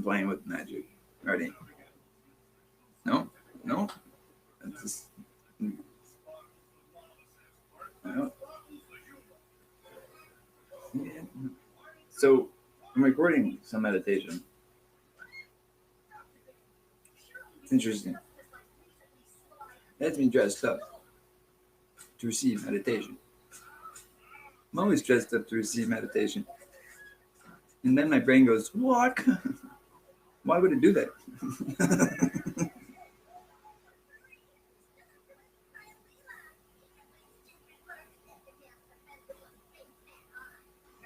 playing with magic. Ready? No, no. That's just, no. Yeah. So I'm recording some meditation. It's interesting. That's me dressed up to receive meditation. I'm always dressed up to receive meditation. And then my brain goes, what? Why would it do that?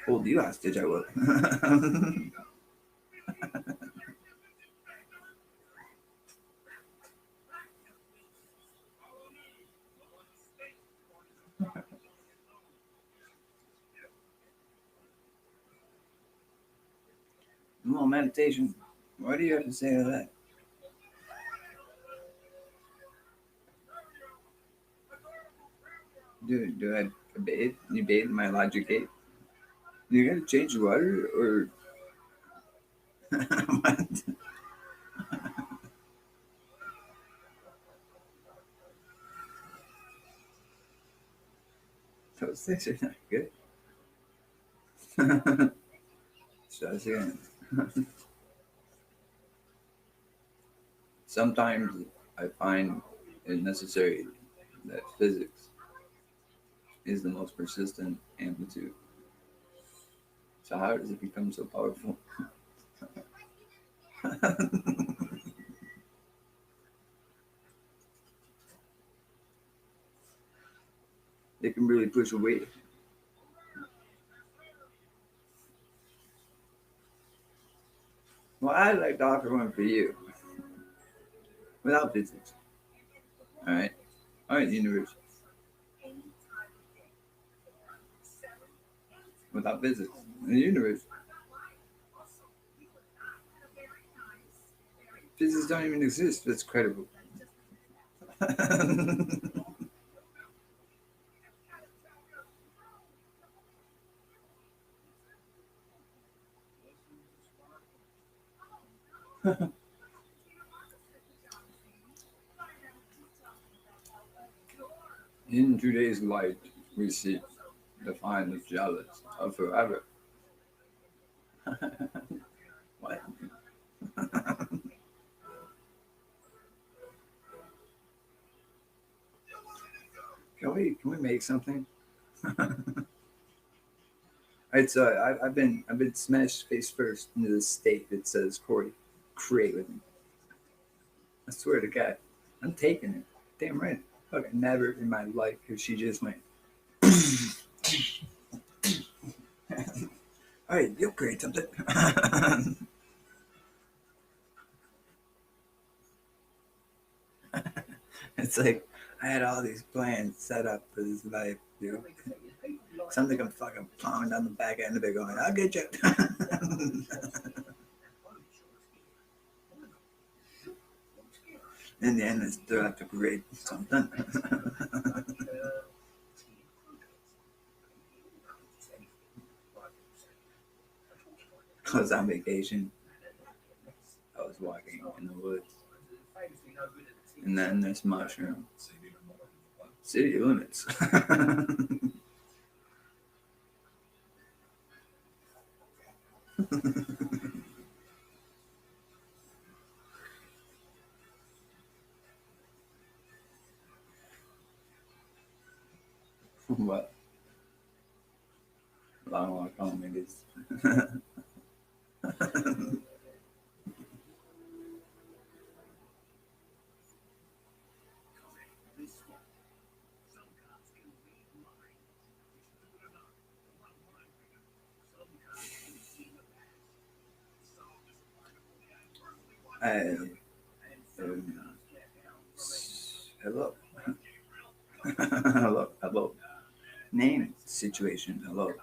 Hold you hostage, I will. Well, meditation. What do you have to say to that? Do I bathe? You bathe in my logic gate? You gotta change the water or what? Those things are not good. Just again. Sometimes I find it necessary that physics is the most persistent amplitude. So how does it become so powerful? It can really push a weight. Well, I'd like to offer one for you. Without physics. Alright? Alright, universe. Without physics. The universe. Physics don't even exist. That's credible. In today's light, we see the finest jealous of forever. What? Can we make something? Alright, so I've been smashed face first into this state that says, Corey, create with me. I swear to God, I'm taking it. Damn right. Look, never in my life because she just went. All right, you'll create something. It's like I had all these plans set up for this life, dude. Something I'm fucking plowing down the back end of it, going, "I'll get you." In the end, I still have to create something. I was on vacation. I was walking in the woods, and then this mushroom. City limits. What? Long walk home, it is. Um, hello. Hello. Name situation. Hello.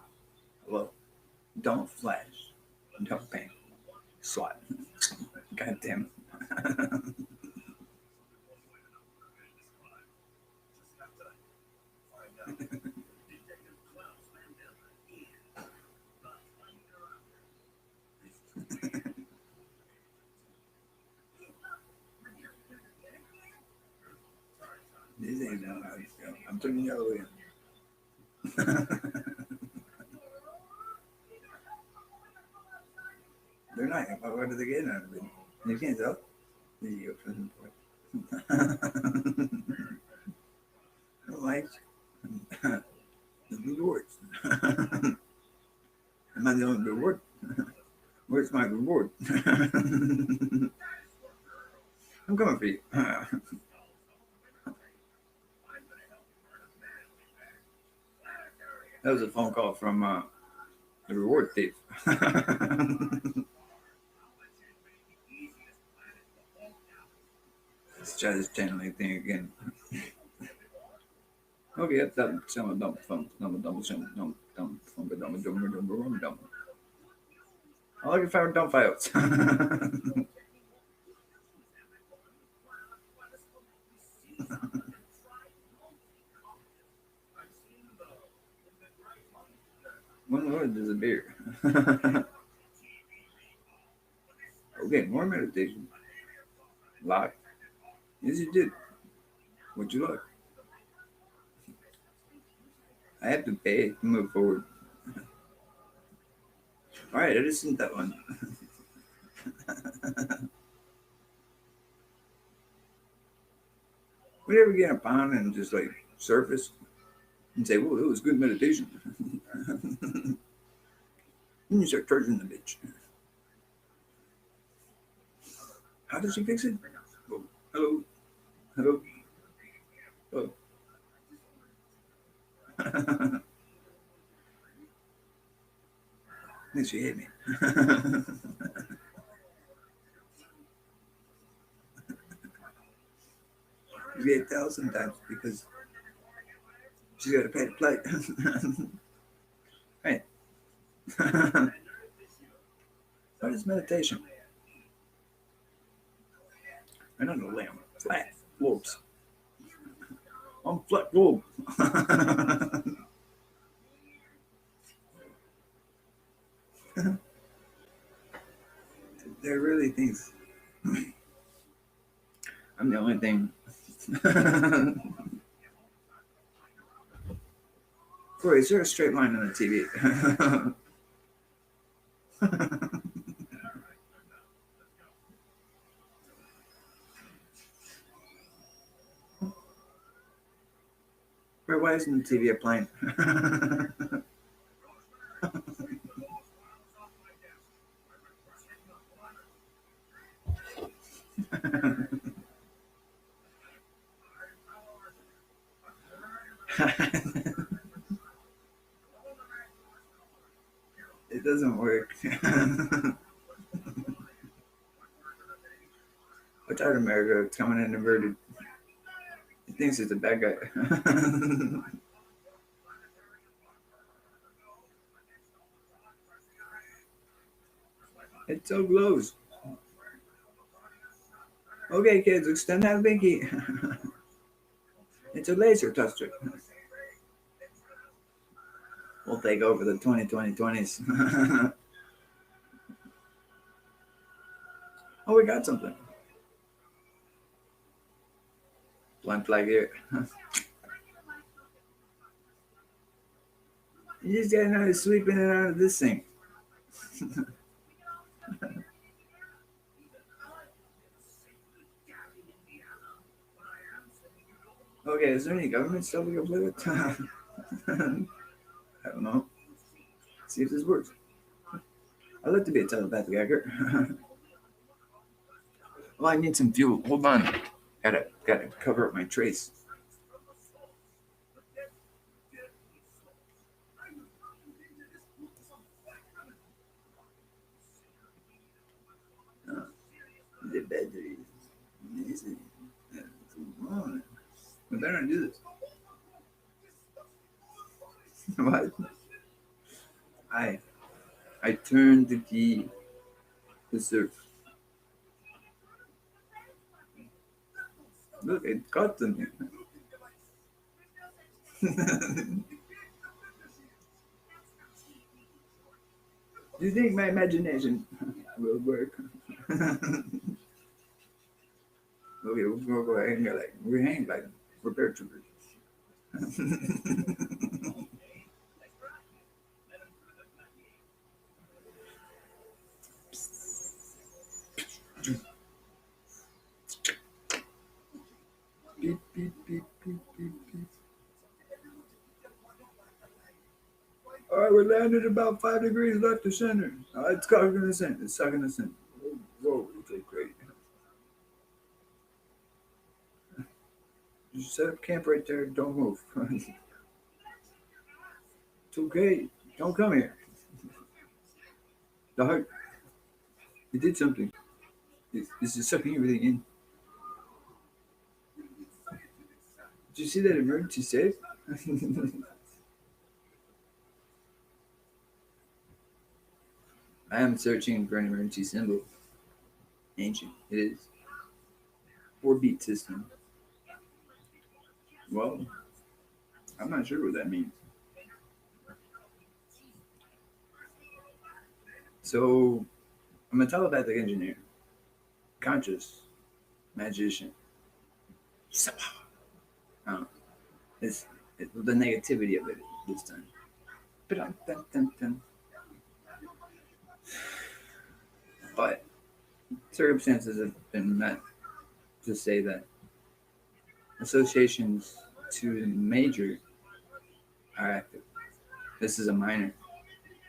Don't flash. Don't bang. Swat. God damn. These ain't no, I'm turning yellow in. They're not. What are they getting out of it? You can't tell. There you go. Prison point. Like the rewards. Am I the only reward? Where's my reward? I'm coming for you. That was a phone call from the reward thief. Let's try this channeling thing again. Okay, that's that. Some dumb phone. Dumb. I like if I were dumb files. One word is a beer. Okay, more meditation. Lie. Yes, you did. What'd you like? I have to pay to move forward. All right, I just sent that one. We ever get a pond and just like surface and say, "Whoa, it was good meditation." Then you start charging the bitch. How does she fix it? Oh, hello, hello, hello. Then she hit me. You get tell sometimes because she's got to pay the plate. Right. What is meditation? I don't know, lamb. Flat globes. On flat globe. There are really things. I'm the only thing. Corey, is there a straight line on the TV? Why isn't the TV a plane? It doesn't work. What's out America coming in inverted? He thinks he's a bad guy. It so glows. Okay, kids, extend that binky. It's a laser tester. We'll take over the 2020s. Oh, we got something. Blind flag here. You just gotta know how to sweep in and out of this thing. Okay, is there any government stuff we can play with? I don't know. See if this works. I'd like to be a telepathic hacker. Well, I need some fuel. Hold on. Gotta cover up my trace. Uh, the batteries. Easy. Come on. We better not do this. What? I I turned the key to surf. Look, it got to me. Do you think my imagination will work? Okay, we'll go ahead and go like we're hanging like for paratroopers. Beep, beep, beep, beep, beep, beep. All right, we're landing about 5 degrees left to center. It's sucking us in. It's sucking us in. Whoa, okay, great. Just set up camp right there. Don't move. It's okay. Don't come here. The heart. It did something. This is sucking everything in. Did you see that emergency save? I am searching for an emergency symbol. Ancient. It is. 4-beat system. Well, I'm not sure what that means. So, I'm a telepathic engineer, conscious magician. Oh, it's the negativity of it this time. But circumstances have been met to say that associations to the major are active. This is a minor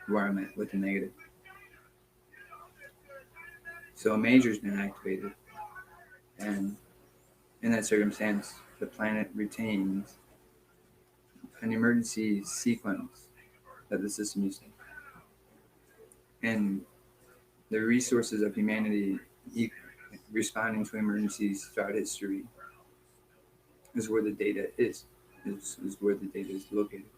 where I'm at with the negative. So a major's been activated, and in that circumstance, the planet retains an emergency sequence that the system uses. And the resources of humanity responding to emergencies throughout history is where the data is where the data is located.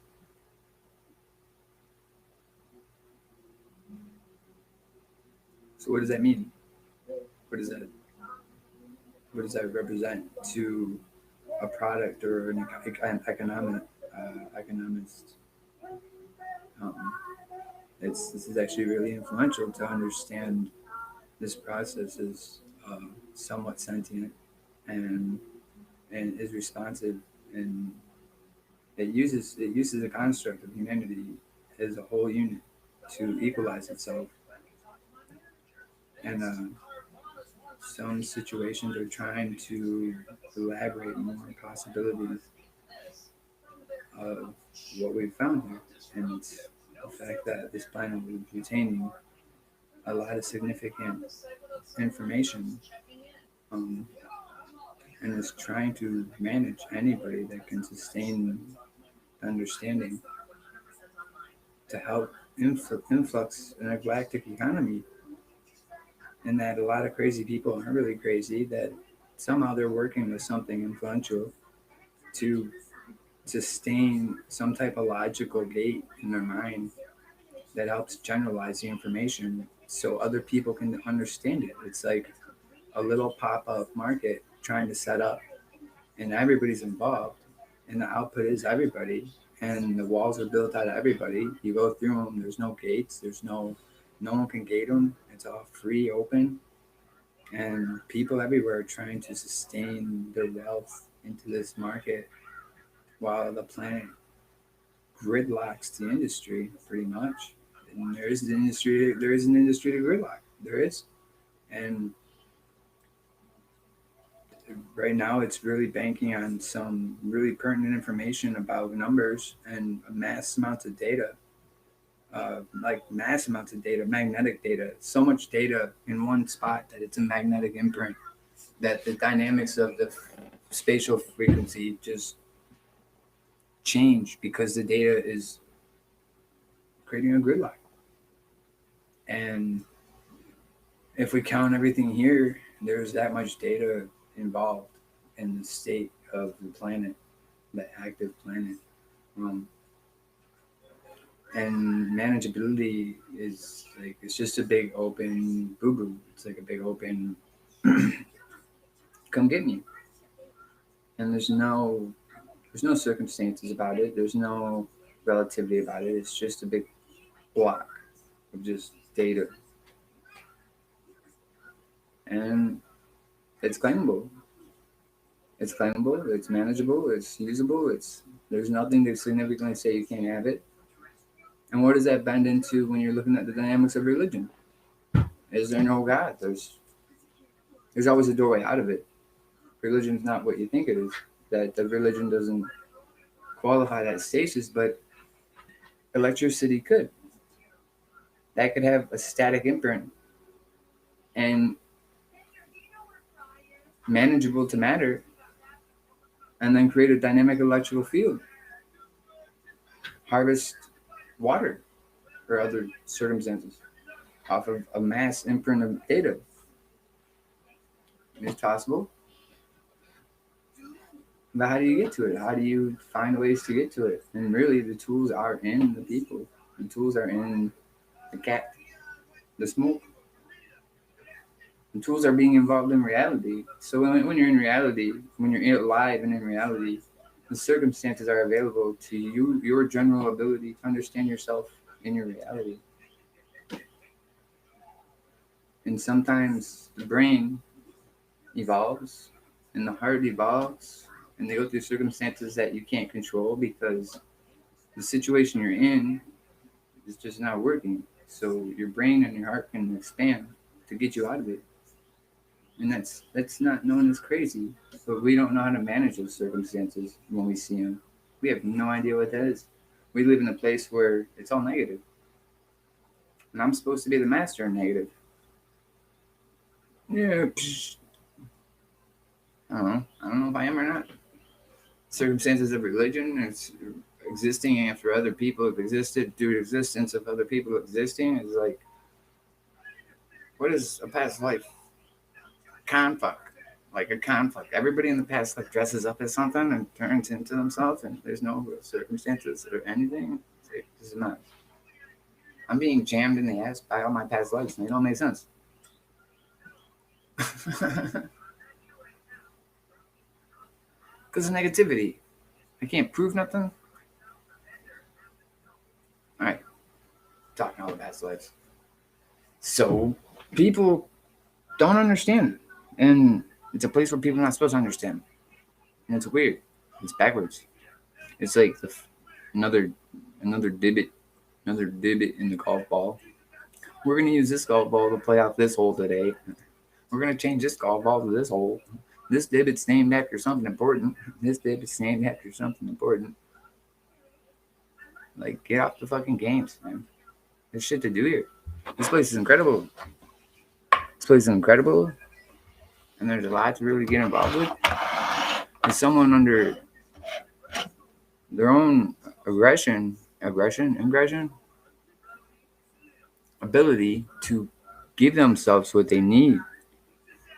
So what does that mean? What does that represent to a product or an economist? This is actually really influential to understand this process is somewhat sentient and is responsive, and it uses a construct of humanity as a whole unit to equalize itself. And some situations are trying to elaborate more possibilities of what we've found here, and the fact that this planet is retaining a lot of significant information, and is trying to manage anybody that can sustain understanding to help influx in a galactic economy, and that a lot of crazy people aren't really crazy, that somehow they're working with something influential to sustain some type of logical gate in their mind that helps generalize the information so other people can understand it. It's like a little pop-up market trying to set up, and everybody's involved, and the output is everybody, and the walls are built out of everybody. You go through them, there's no gates, no one can gate them. It's all free, open, and people everywhere are trying to sustain their wealth into this market while the planet gridlocks the industry pretty much. And there is an industry to gridlock. There is. And right now it's really banking on some really pertinent information about numbers and mass amounts of data, magnetic data, so much data in one spot that it's a magnetic imprint, that the dynamics of the spatial frequency just change because the data is creating a gridlock. And if we count everything here, there's that much data involved in the state of the planet, the active planet. And manageability is like, it's just a big open boo-boo. It's like a big open come get me. And there's no circumstances about it. There's no relativity about it. It's just a big block of just data. And it's claimable. It's claimable, it's manageable, it's usable, there's nothing to significantly say you can't have it. And what does that bend into when you're looking at the dynamics of religion? Is there no God? There's always a doorway out of it. Religion's not what you think it is. That the religion doesn't qualify that stasis, but electricity could. That could have a static imprint and manageable to matter, and then create a dynamic electrical field. Harvest water or other circumstances off of a mass imprint of data. It's possible. But how do you get to it? How do you find ways to get to it? And really, the tools are in the people. The tools are in the cat, the smoke. The tools are being involved in reality. So when you're in reality, when you're alive and in reality, the circumstances are available to you, your general ability to understand yourself in your reality. And sometimes the brain evolves and the heart evolves and they go through circumstances that you can't control because the situation you're in is just not working. So your brain and your heart can expand to get you out of it. And that's not known as crazy, but we don't know how to manage those circumstances when we see them. We have no idea what that is. We live in a place where it's all negative, and I'm supposed to be the master in negative. Yeah, I don't know if I am or not. Circumstances of religion, it's existing after other people have existed, due to existence of other people existing, is like, what is a past life? Conflict. Like a conflict. Everybody in the past life dresses up as something and turns into themselves, and there's no real circumstances or anything. Like, this is not. I'm being jammed in the ass by all my past lives, and they don't make sense. Because of negativity. I can't prove nothing. Alright. Talking all the past lives. So, people don't understand. And it's a place where people are not supposed to understand. And it's weird. It's backwards. It's like another divot in the golf ball. We're going to use this golf ball to play off this hole today. We're going to change this golf ball to this hole. This divot's named after something important. This divot's named after something important. Like, get off the fucking games, man. There's shit to do here. This place is incredible. And there's a lot to really get involved with. As someone under their own aggression, ability to give themselves what they need,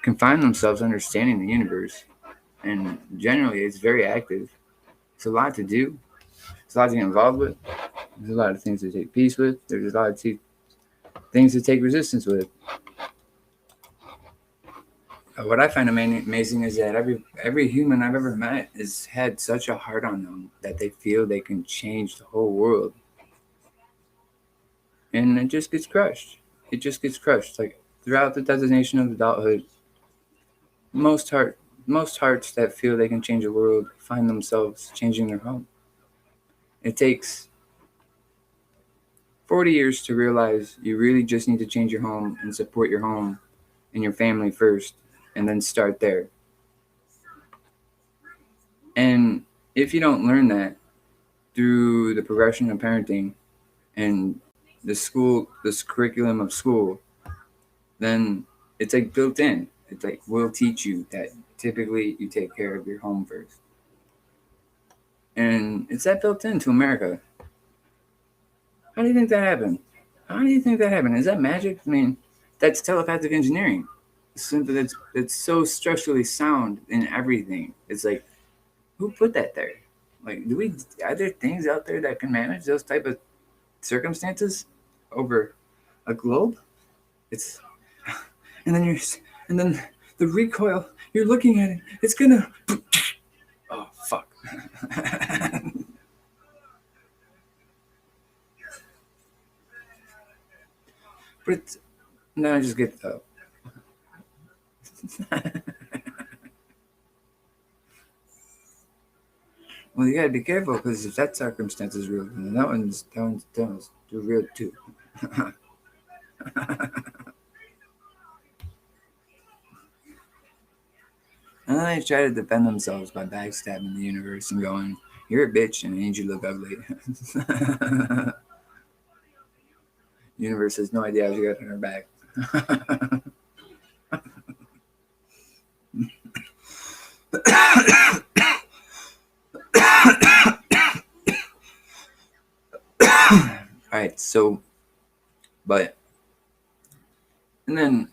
can find themselves understanding the universe. And generally, it's very active. It's a lot to do. It's a lot to get involved with. There's a lot of things to take peace with. There's a lot of things to take resistance with. What I find amazing is that every human I've ever met has had such a heart on them that they feel they can change the whole world. And it just gets crushed. Like, throughout the designation of adulthood, most hearts that feel they can change the world find themselves changing their home. It takes 40 years to realize you really just need to change your home and support your home and your family first, and then start there. And if you don't learn that through the progression of parenting and this curriculum of school, then it's like built in. It's like, we'll teach you that typically you take care of your home first. And it's that built into America. How do you think that happened? Is that magic? I mean, that's telepathic engineering. It's something that's so structurally sound in everything. It's like, who put that there? Like, are there things out there that can manage those type of circumstances over a globe? And then the recoil, you're looking at it, it's gonna, oh fuck. But then I just get Well, you gotta be careful because if that circumstance is real, then that one's real too. And then they try to defend themselves by backstabbing the universe and going, "You're a bitch and I need you to look ugly." Universe has no idea how she got on her back. All right, so, but, and then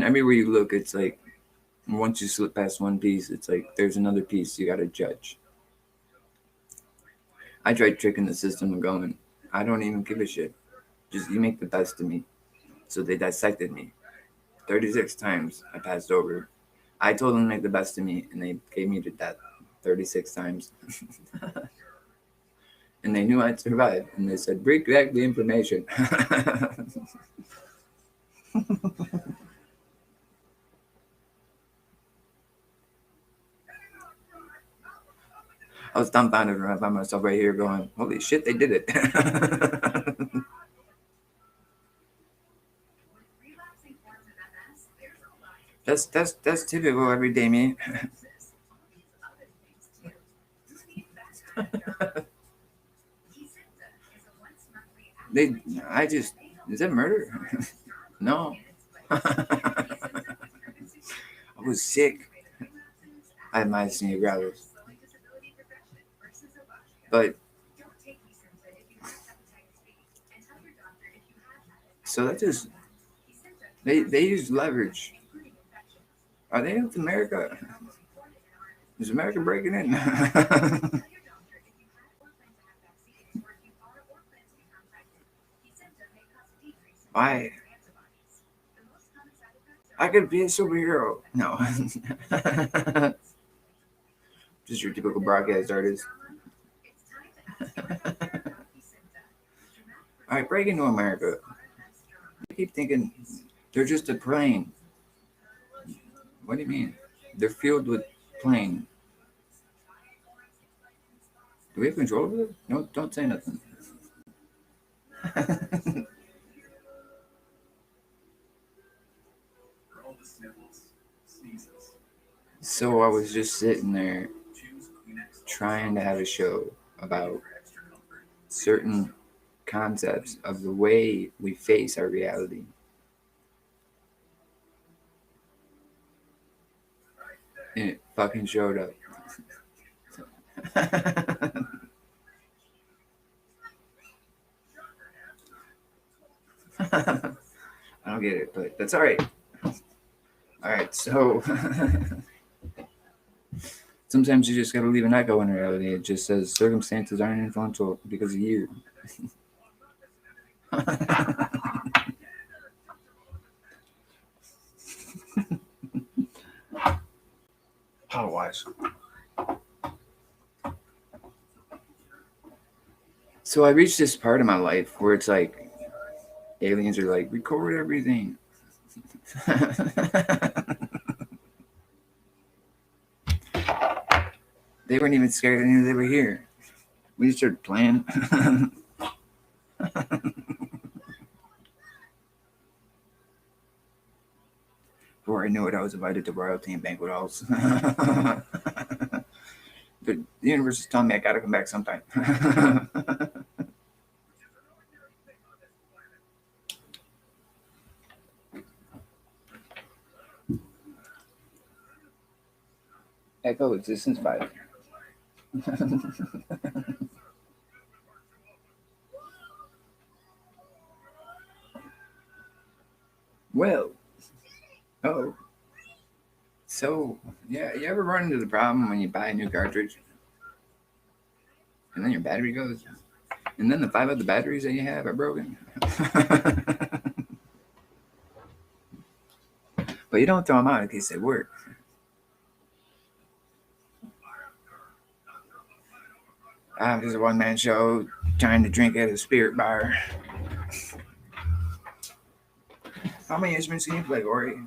everywhere you look, it's like once you slip past one piece, it's like there's another piece you gotta judge. I tried tricking the system and going, I don't even give a shit. Just you make the best of me. So they dissected me. 36 times I passed over. I told them to make the best of me, and they gave me to death 36 times. And they knew I'd survive, and they said, bring back the information. I was dumbfounded when I found myself right here going, holy shit, they did it. That's typical everyday me. Is that murder? No. I was sick. I had myasthenia gravis. But so that just they use leverage. Are they with America? Is America breaking in? I could be a superhero. No. Just your typical broadcast artist. All right, break into America. I keep thinking they're just a plane. What do you mean? They're filled with plane. Do we have control of it? No, don't say nothing. So I was just sitting there trying to have a show about certain concepts of the way we face our reality. And it fucking showed up. I don't get it, but that's all right. All right, so sometimes you just gotta leave an echo in reality. It just says circumstances aren't influential because of you. How wise. So I reached this part of my life where it's like aliens are like, record everything. They weren't even scared. I knew they were here. We just started playing. Before I knew it, I was invited to royalty and banquet halls. The universe is telling me I gotta come back sometime. Echo existence 5. Well, oh, so yeah, you ever run into the problem when you buy a new cartridge and then your battery goes, and then the 5 other batteries that you have are broken? But you don't throw them out in case they work. I'm just a one-man show trying to drink at a spirit bar. How many instruments can you play, Ori?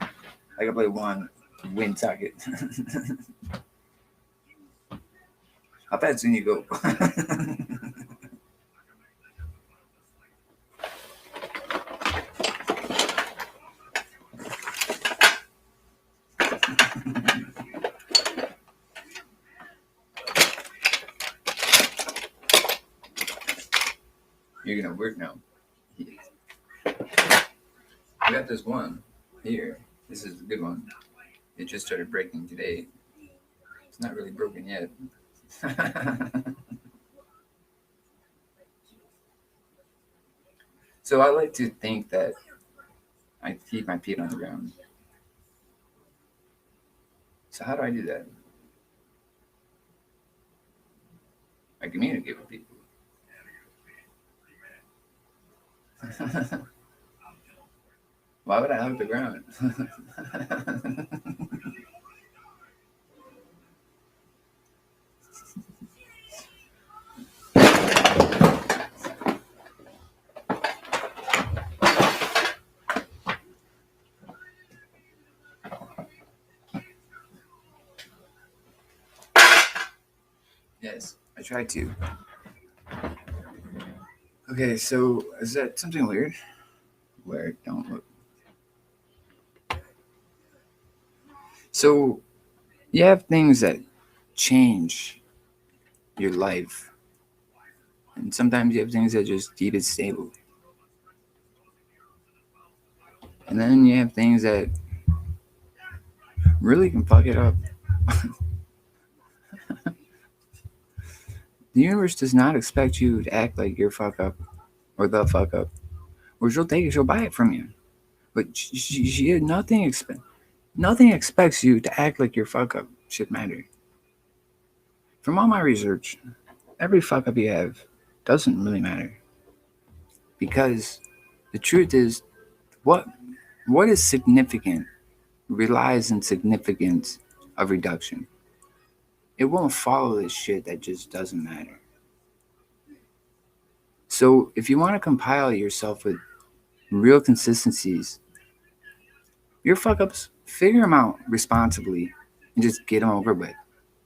I can play one wind socket. How fast can you go? You're gonna work now. I got this one here. This is a good one. It just started breaking today. It's not really broken yet. So I like to think that I keep my feet on the ground. So how do I do that? I communicate with people. Why would I hug the ground? Yes, I try to. Okay, so is that something weird? Where don't look. So you have things that change your life, and sometimes you have things that just keep it stable. And then you have things that really can fuck it up. The universe does not expect you to act like you're fuck up or the fuck up, or she'll buy it from you. But nothing expects you to act like your fuck up should matter. From all my research, every fuck up you have doesn't really matter, because the truth is, what is significant relies on significance of reduction. It won't follow this shit that just doesn't matter. So if you want to compile yourself with real consistencies, your fuck ups, figure them out responsibly and just get them over with.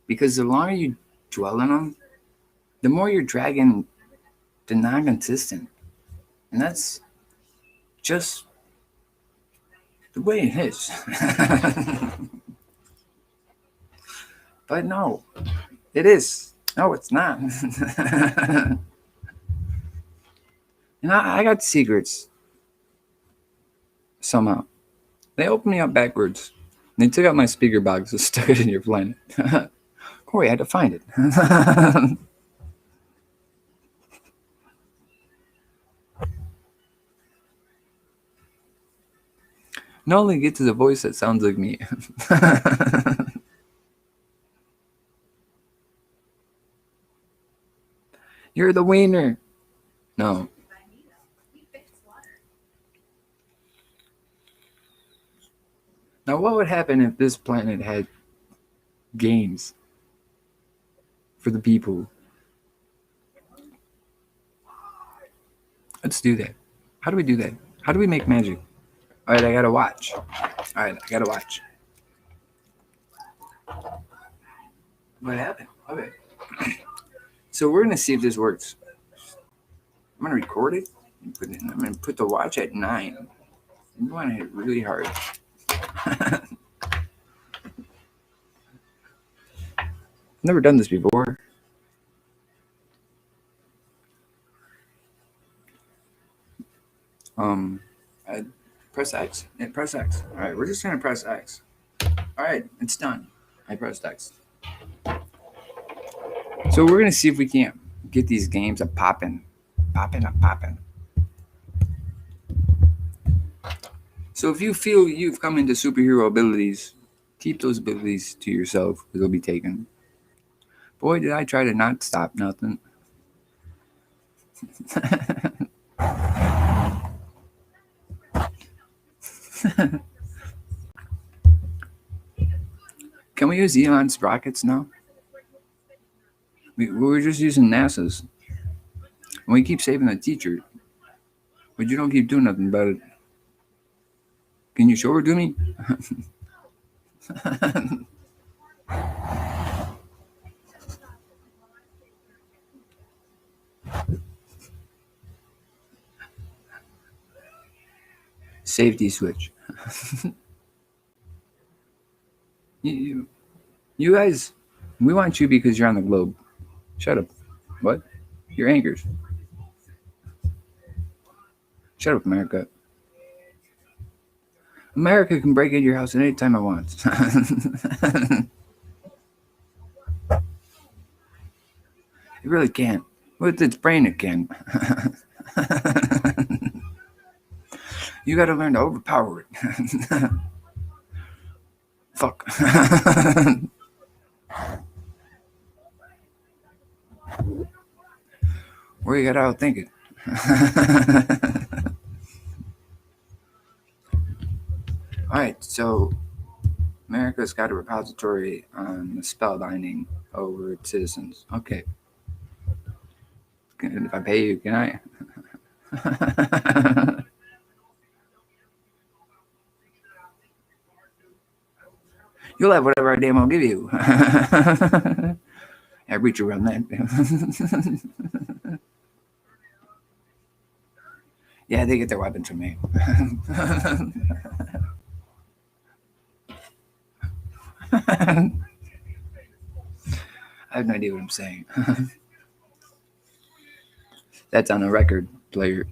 Because the longer you dwell on them, the more you're dragging the non-consistent. And that's just the way it is. But no, it is. No, it's not. And I got secrets somehow. They opened me up backwards. They took out my speaker box and stuck it in your planet. Corey, I had to find it. Not only get to the voice that sounds like me. You're the wiener. No. Now, what would happen if this planet had games for the people? Let's do that. How do we do that? How do we make magic? All right, I gotta watch. What happened? Okay. So we're gonna see if this works. I'm gonna record it. I'm gonna put the watch at 9. You want to hit really hard. Never done this before. I press X. Yeah, press X. All right, we're just gonna press X. All right, it's done. I pressed X. So we're gonna see if we can't get these games up popping. So if you feel you've come into superhero abilities, keep those abilities to yourself, because they'll be taken. Boy, did I try to not stop nothing. Can we use Elon's rockets now? We were just using NASA's. And we keep saving the teacher, but you don't keep doing nothing about it. Can you show her to me? Safety switch. You guys, we want you because you're on the globe. Shut up. What? You're anchors. Shut up, America. America can break into your house at any time it wants. It really can't. With its brain, it can. You got to learn to overpower it. Fuck. Where you got to outthink it. All right, so America's got a repository on the spell binding over its citizens. Okay. If I pay you, can I? You'll have whatever I damn I'll give you. I reach around that. Yeah, they get their weapons from me. I have no idea what I'm saying. That's on a record player.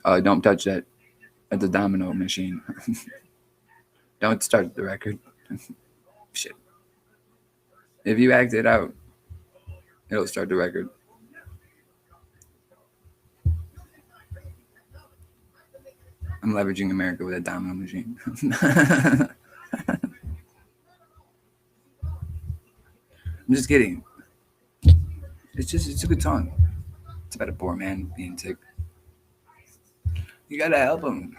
Don't touch that. That's a domino machine. Don't start the record. Shit. If you act it out, it'll start the record. I'm leveraging America with a domino machine. I'm just kidding. It's a good song. It's about a poor man being sick. You gotta help him.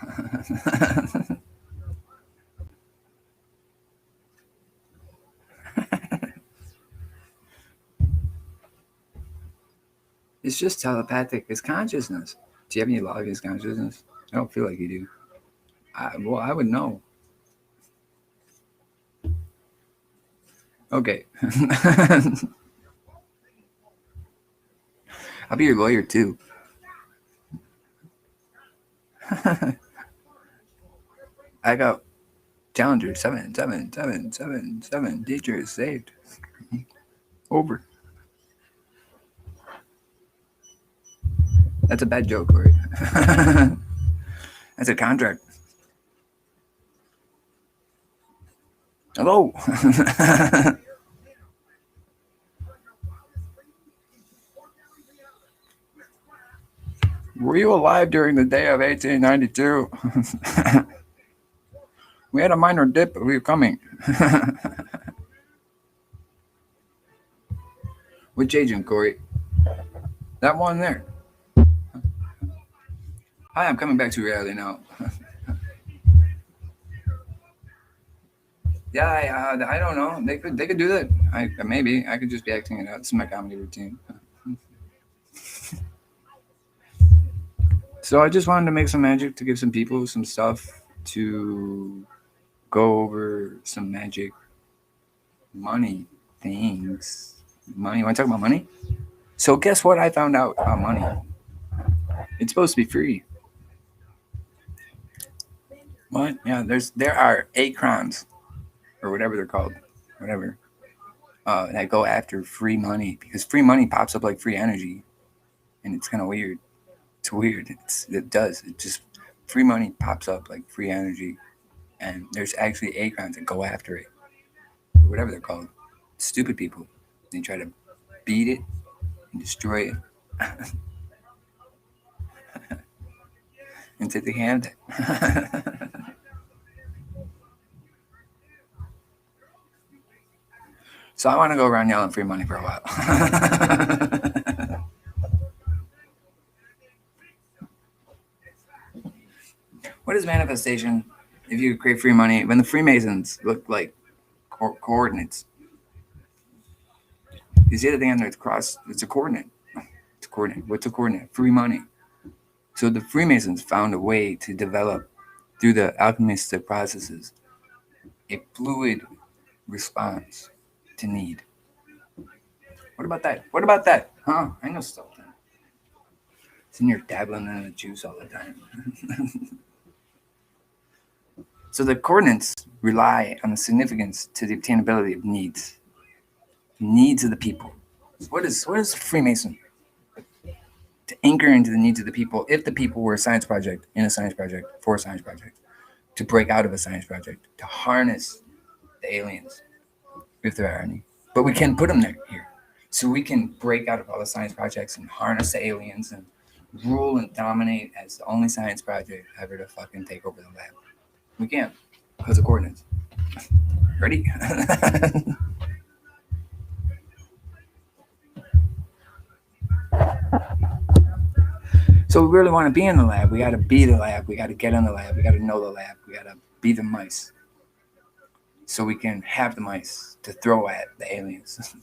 It's just telepathic. It's consciousness. Do you have any law against consciousness? I don't feel like you do. I would know. Okay. I'll be your lawyer too. I got Challenger 77777. Teacher is saved. Over. That's a bad joke, Corey. That's a contract. Hello. Were you alive during the day of 1892? We had a minor dip, but we were coming. Which agent, Corey? That one there. Hi, I'm coming back to reality now. Yeah, I don't know. They could do that. Maybe I could just be acting it out. It's my comedy routine. So I just wanted to make some magic to give some people some stuff to go over some magic money things. Money. You want to talk about money? So guess what I found out about money? It's supposed to be free. What? Yeah, there are 8 crowns, or whatever they're called, whatever, that go after free money, because free money pops up like free energy, and it's kind of weird. It's weird. It does. It just free money pops up like free energy, and there's actually 8 crowns that go after it, or whatever they're called. Stupid people. They try to beat it and destroy it, and take the hand. So I want to go around yelling free money for a while. What is manifestation? If you create free money, when the Freemasons look like coordinates, you see the thing under the cross? It's a coordinate. It's a coordinate. What's a coordinate? Free money. So the Freemasons found a way to develop, through the alchemistic processes, a fluid response to need. What about that? What about that? Huh? I know stuff. It's in your dabbling in the juice all the time. So the coordinates rely on the significance to the obtainability of needs of the people. What is Freemason? To anchor into the needs of the people. If the people were a science project, in a science project, for a science project, to break out of a science project, to harness the aliens, if there are any. But we can't put them there here. So we can break out of all the science projects and harness the aliens and rule and dominate as the only science project ever to fucking take over the lab. We can't because of coordinates. Ready? So we really want to be in the lab. We got to be the lab. We got to get in the lab. We got to know the lab. We got to be the mice. So we can have the mice to throw at the aliens.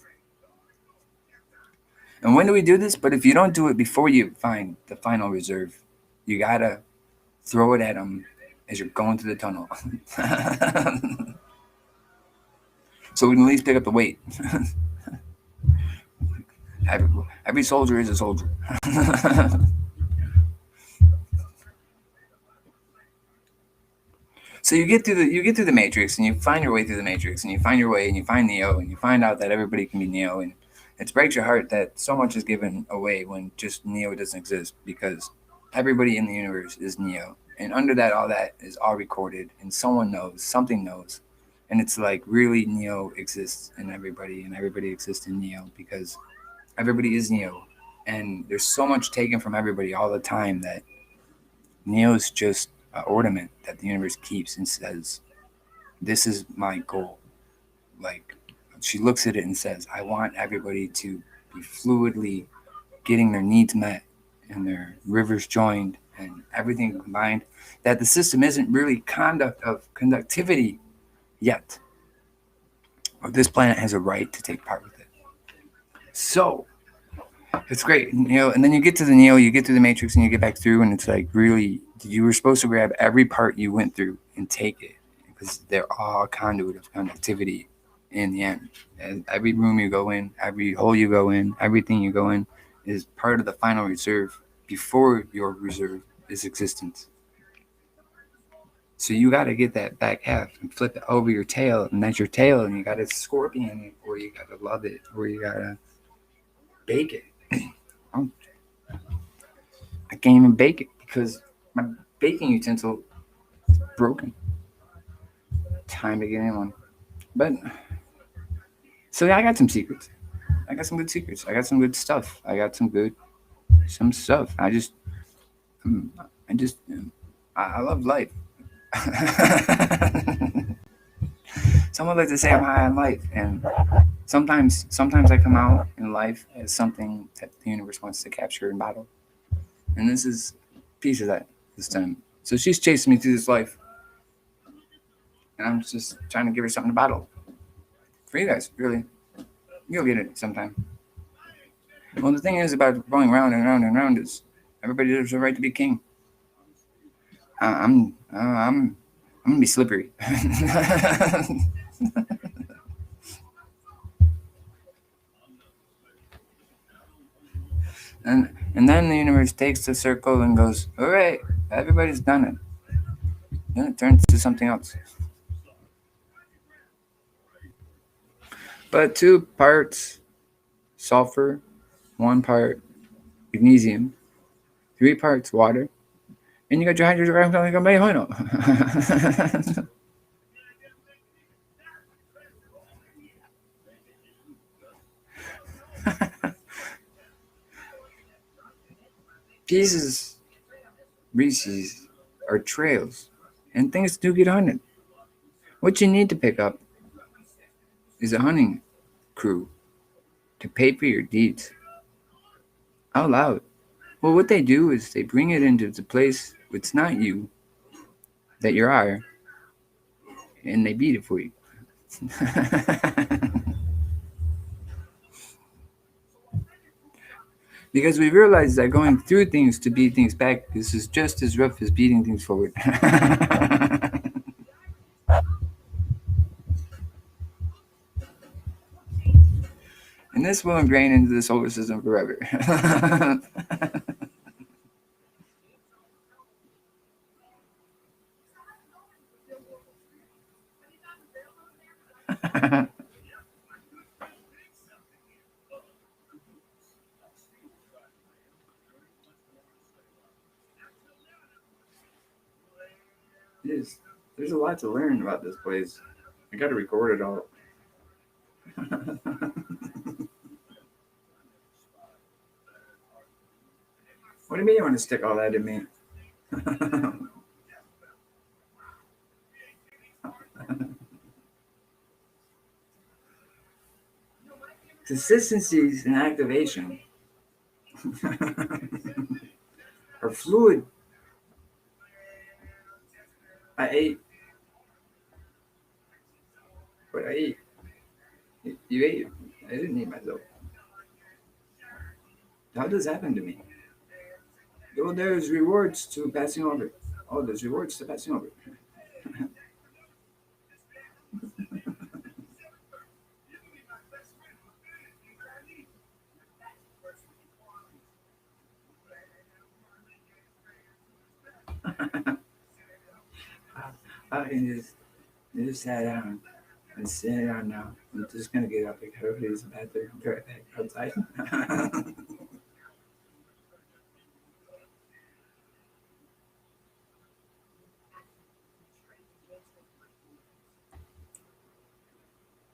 And when do we do this? But if you don't do it before you find the final reserve, you got to throw it at them as you're going through the tunnel. So we can at least pick up the weight. Every soldier is a soldier. So you get through the matrix, and you find your way through the matrix, and you find your way, and you find Neo, and you find out that everybody can be Neo, and it breaks your heart that so much is given away when just Neo doesn't exist, because everybody in the universe is Neo, and under that, all that is all recorded, and someone knows, something knows, and it's like really Neo exists in everybody, and everybody exists in Neo because everybody is Neo, and there's so much taken from everybody all the time that Neo's just an ornament that the universe keeps and says, "This is my goal." Like, she looks at it and says, "I want everybody to be fluidly getting their needs met and their rivers joined and everything combined. That the system isn't really conductivity yet, but this planet has a right to take part with it." So it's great, and then you get to the Neo, you get through the matrix, and you get back through, and it's like, really, you were supposed to grab every part you went through and take it, because they're all conduit of conductivity in the end. And every room you go in, every hole you go in, everything you go in is part of the final reserve before your reserve is existence. So you got to get that back half and flip it over your tail, and that's your tail, and you got to scorpion it, or you got to love it, or you got to bake it. I can't even bake it because my baking utensil is broken. Time to get in one. But so yeah, I got some secrets. I got some good secrets. I got some good stuff. I got some stuff. I love life. Someone like to say I'm high on life, and sometimes I come out in life as something that the universe wants to capture and bottle. And this is a piece of that this time. So she's chasing me through this life, and I'm just trying to give her something to bottle. For you guys, really. You'll get it sometime. Well, the thing is about going round and round and round is everybody deserves a right to be king. I'm gonna be slippery. And then the universe takes the circle and goes, all right, everybody's done it. Then it turns to something else. But 2 parts sulfur, 1 part magnesium, 3 parts water, and you got your hydrogen. Pieces, Reese's, are trails, and things do get hunted. What you need to pick up is a hunting crew to pay for your deeds. Out loud. Well, what they do is they bring it into the place it's not you, that you are, and they beat it for you. Because we realize that going through things to beat things back is just as rough as beating things forward. And this will ingrain into the solar system forever. There's a lot to learn about this place. I got to record it all. What do you mean you want to stick all that in me? Consistencies and activation are fluid. I ate. What I ate. You ate. I didn't eat myself. How does this happen to me? Well, there's rewards to passing over. Oh, there's rewards to passing over. You just sat down and sit down now. I'm just gonna get up and go to the bathroom. I'll be right back outside.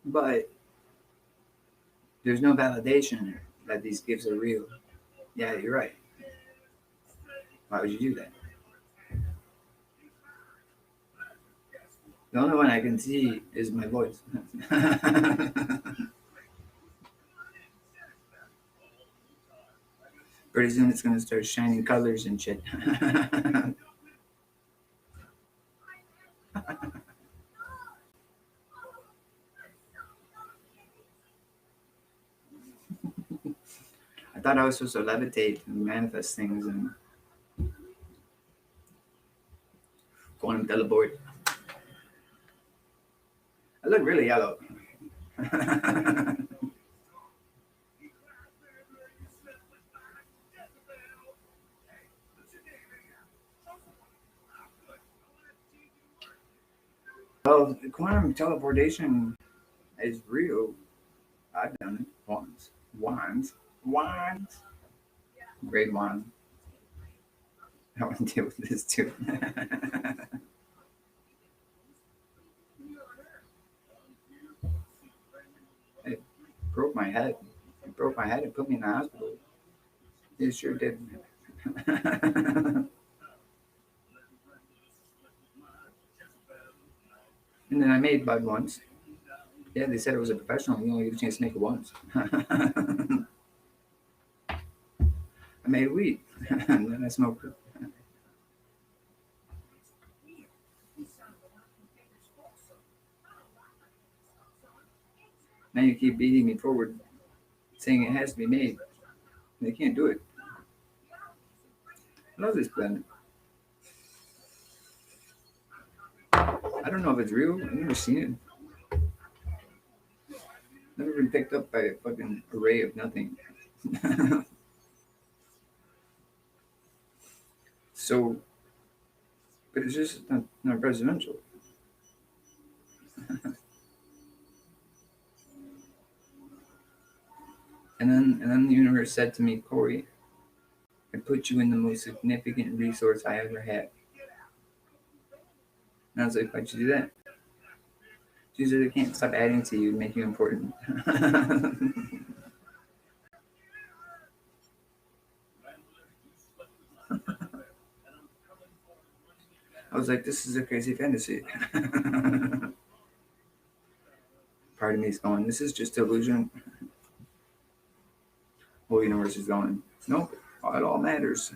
But there's no validation that these gifts are real. Yeah, you're right. Why would you do that? The only one I can see is my voice. Pretty soon it's gonna start shining colors and shit. I thought I was supposed to levitate and manifest things and quantum teleport. I look really yellow. Well, quantum teleportation is real. I've done it once. Wands. Grade one. I want to deal with this too. It broke my head. It broke my head and put me in the hospital. It sure did. And then I made bud once. Yeah, they said it was a professional. You only get a chance to make it once. I made weed. And then I smoked it. Now you keep beating me forward, saying it has to be made. They can't do it. I love this planet. I don't know if it's real. I've never seen it. Never been picked up by a fucking array of nothing. So, but it's just not presidential. And then the universe said to me, Corey, I put you in the most significant resource I ever had. And I was like, why'd you do that? She said, I can't stop adding to you and make you important. I was like, this is a crazy fantasy. Part of me is going, this is just illusion. Whole universe is going, nope, it all matters.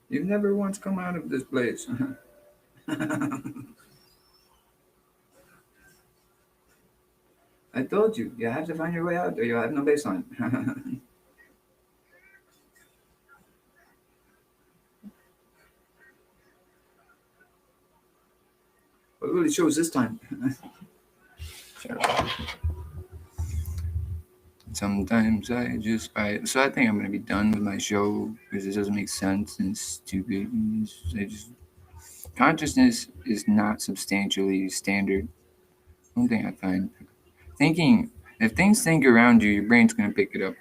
You've never once come out of this place. I told you, you have to find your way out or you'll have no baseline. What really shows this time? Sometimes I just so I think I'm gonna be done with my show because it doesn't make sense and it's stupid. Consciousness is not substantially standard. One thing I find thinking, if things think around you, your brain's gonna pick it up.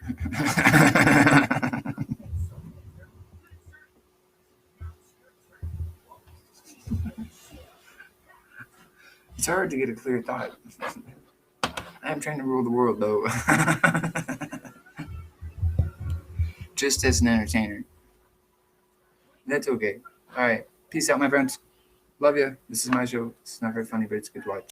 It's hard to get a clear thought. I'm trying to rule the world, though. Just as an entertainer. That's okay. All right. Peace out, my friends. Love you. This is my show. It's not very funny, but it's good to watch.